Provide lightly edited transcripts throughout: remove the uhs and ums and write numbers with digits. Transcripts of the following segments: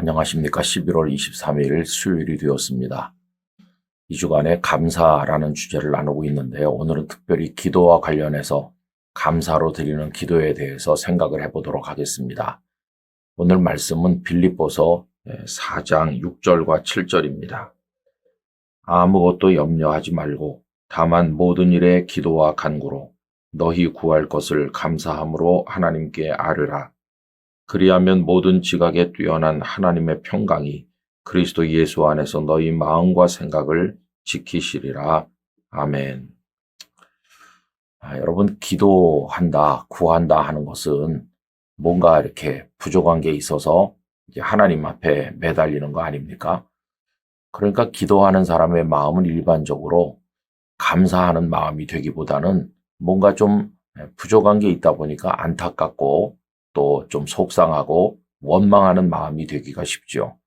안녕하십니까. 11월 23일 수요일이 되었습니다. 이 주간에 감사라는 주제를 나누고 있는데요. 오늘은 특별히 기도와 관련해서 감사로 드리는 기도에 대해서 생각을 해보도록 하겠습니다. 오늘 말씀은 빌립보서 4장 6절과 7절입니다. 아무것도 염려하지 말고 다만 모든 일에 기도와 간구로 너희 구할 것을 감사함으로 하나님께 아뢰라. 그리하면 모든 지각에 뛰어난 하나님의 평강이 그리스도 예수 안에서 너희 마음과 생각을 지키시리라. 아멘. 여러분, 기도한다, 구한다 하는 것은 뭔가 이렇게 부족한 게 있어서 이제 하나님 앞에 매달리는 거 아닙니까? 그러니까 기도하는 사람의 마음은 일반적으로 감사하는 마음이 되기보다는 뭔가 좀 부족한 게 있다 보니까 안타깝고 또 좀 속상하고 원망하는 마음이 되기가 쉽죠.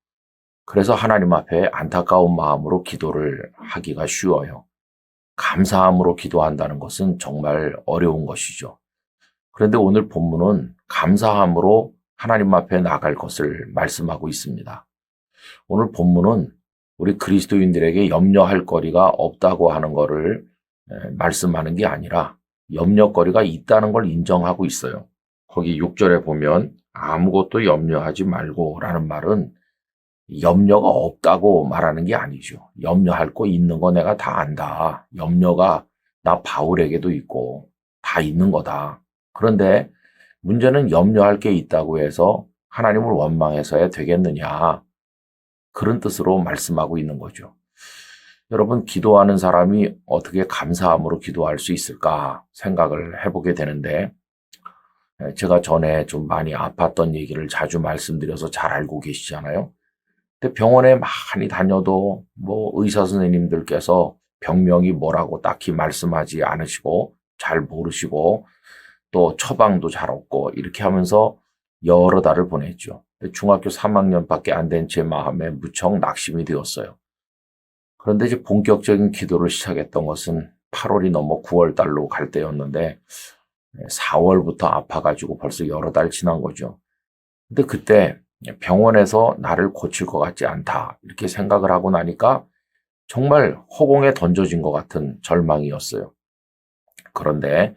그래서 하나님 앞에 안타까운 마음으로 기도를 하기가 쉬워요. 감사함으로 기도한다는 것은 정말 어려운 것이죠. 그런데 오늘 본문은 감사함으로 하나님 앞에 나갈 것을 말씀하고 있습니다. 오늘 본문은 우리 그리스도인들에게 염려할 거리가 없다고 하는 것을 말씀하는 게 아니라 염려거리가 있다는 걸 인정하고 있어요. 거기 6절에 보면 아무것도 염려하지 말고 라는 말은 염려가 없다고 말하는 게 아니죠. 염려할 거 있는 거 내가 다 안다. 염려가 나 바울에게도 있고 다 있는 거다. 그런데 문제는 염려할 게 있다고 해서 하나님을 원망해서야 되겠느냐. 그런 뜻으로 말씀하고 있는 거죠. 여러분, 기도하는 사람이 어떻게 감사함으로 기도할 수 있을까 생각을 해보게 되는데, 제가 전에 좀 많이 아팠던 얘기를 자주 말씀드려서 잘 알고 계시잖아요. 근데 병원에 많이 다녀도 뭐 의사 선생님들께서 병명이 뭐라고 딱히 말씀하지 않으시고 잘 모르시고 또 처방도 잘 없고 이렇게 하면서 여러 달을 보냈죠. 중학교 3학년밖에 안 된 제 마음에 무척 낙심이 되었어요. 그런데 이제 본격적인 기도를 시작했던 것은 8월이 넘어 9월 달로 갈 때였는데 4월부터 아파가지고 벌써 여러 달 지난 거죠. 근데 그때 병원에서 나를 고칠 것 같지 않다 이렇게 생각을 하고 나니까 정말 허공에 던져진 것 같은 절망이었어요. 그런데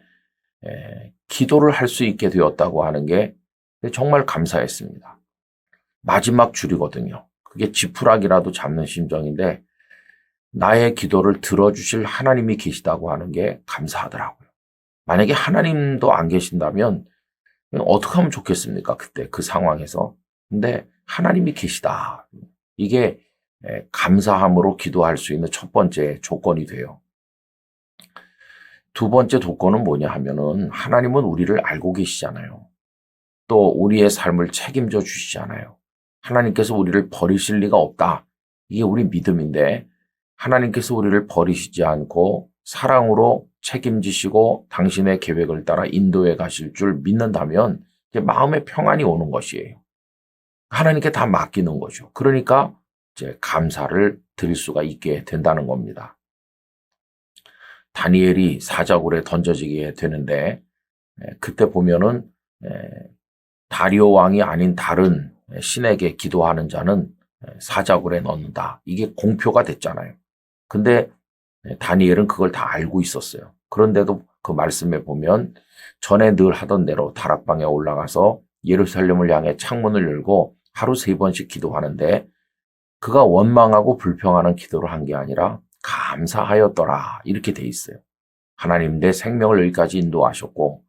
기도를 할 수 있게 되었다고 하는 게 정말 감사했습니다. 마지막 줄이거든요. 그게 지푸라기라도 잡는 심정인데 나의 기도를 들어주실 하나님이 계시다고 하는 게 감사하더라고요. 만약에 하나님도 안 계신다면 어떻게 하면 좋겠습니까? 그때 그 상황에서. 근데 하나님이 계시다. 이게 감사함으로 기도할 수 있는 첫 번째 조건이 돼요. 두 번째 조건은 뭐냐 하면은 하나님은 우리를 알고 계시잖아요. 또 우리의 삶을 책임져 주시잖아요. 하나님께서 우리를 버리실 리가 없다. 이게 우리 믿음인데 하나님께서 우리를 버리시지 않고 사랑으로 책임지시고 당신의 계획을 따라 인도해 가실 줄 믿는다면 이제 마음의 평안이 오는 것이에요. 하나님께 다 맡기는 거죠. 그러니까 이제 감사를 드릴 수가 있게 된다는 겁니다. 다니엘이 사자굴에 던져지게 되는데 그때 보면은 다리오 왕이 아닌 다른 신에게 기도하는 자는 사자굴에 넣는다. 이게 공표가 됐잖아요. 근데 다니엘은 그걸 다 알고 있었어요. 그런데도 그 말씀에 보면 전에 늘 하던 대로 다락방에 올라가서 예루살렘을 향해 창문을 열고 하루 3번씩 기도하는데 그가 원망하고 불평하는 기도를 한 게 아니라 감사하였더라 이렇게 돼 있어요. 하나님 내 생명을 여기까지 인도하셨고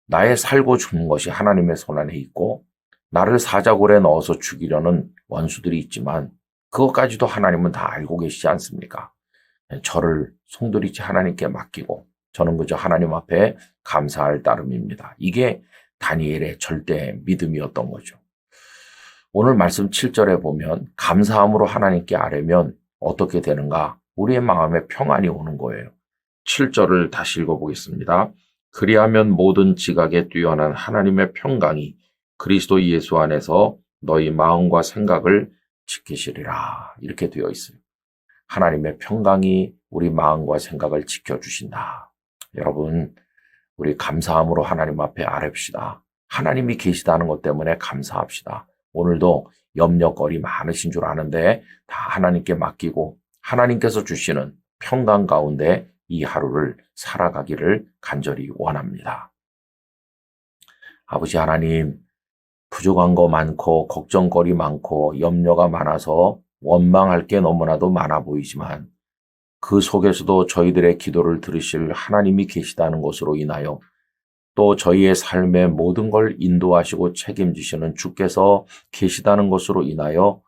나의 살고 죽는 것이 하나님의 손안에 있고 나를 사자굴에 넣어서 죽이려는 원수들이 있지만 그것까지도 하나님은 다 알고 계시지 않습니까? 저를 송두리째 하나님께 맡기고 저는 그저 하나님 앞에 감사할 따름입니다. 이게 다니엘의 절대 믿음이었던 거죠. 오늘 말씀 7절에 보면 감사함으로 하나님께 아뢰면 어떻게 되는가? 우리의 마음에 평안이 오는 거예요. 7절을 다시 읽어보겠습니다. 그리하면 모든 지각에 뛰어난 하나님의 평강이 그리스도 예수 안에서 너희 마음과 생각을 지키시리라. 이렇게 되어 있어요. 하나님의 평강이 우리 마음과 생각을 지켜주신다. 여러분, 우리 감사함으로 하나님 앞에 아뢰읍시다. 하나님이 계시다는 것 때문에 감사합시다. 오늘도 염려거리 많으신 줄 아는데 다 하나님께 맡기고 하나님께서 주시는 평강 가운데 이 하루를 살아가기를 간절히 원합니다. 아버지 하나님, 부족한 거 많고 걱정거리 많고 염려가 많아서 원망할 게 너무나도 많아 보이지만 그 속에서도 저희들의 기도를 들으실 하나님이 계시다는 것으로 인하여 또 저희의 삶의 모든 걸 인도하시고 책임지시는 주께서 계시다는 것으로 인하여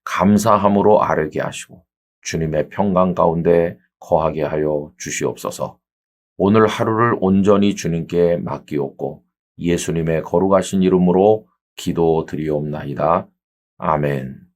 감사함으로 아뢰게 하시고 주님의 평강 가운데 거하게 하여 주시옵소서. 오늘 하루를 온전히 주님께 맡기옵고 예수님의 거룩하신 이름으로 기도드리옵나이다. 아멘.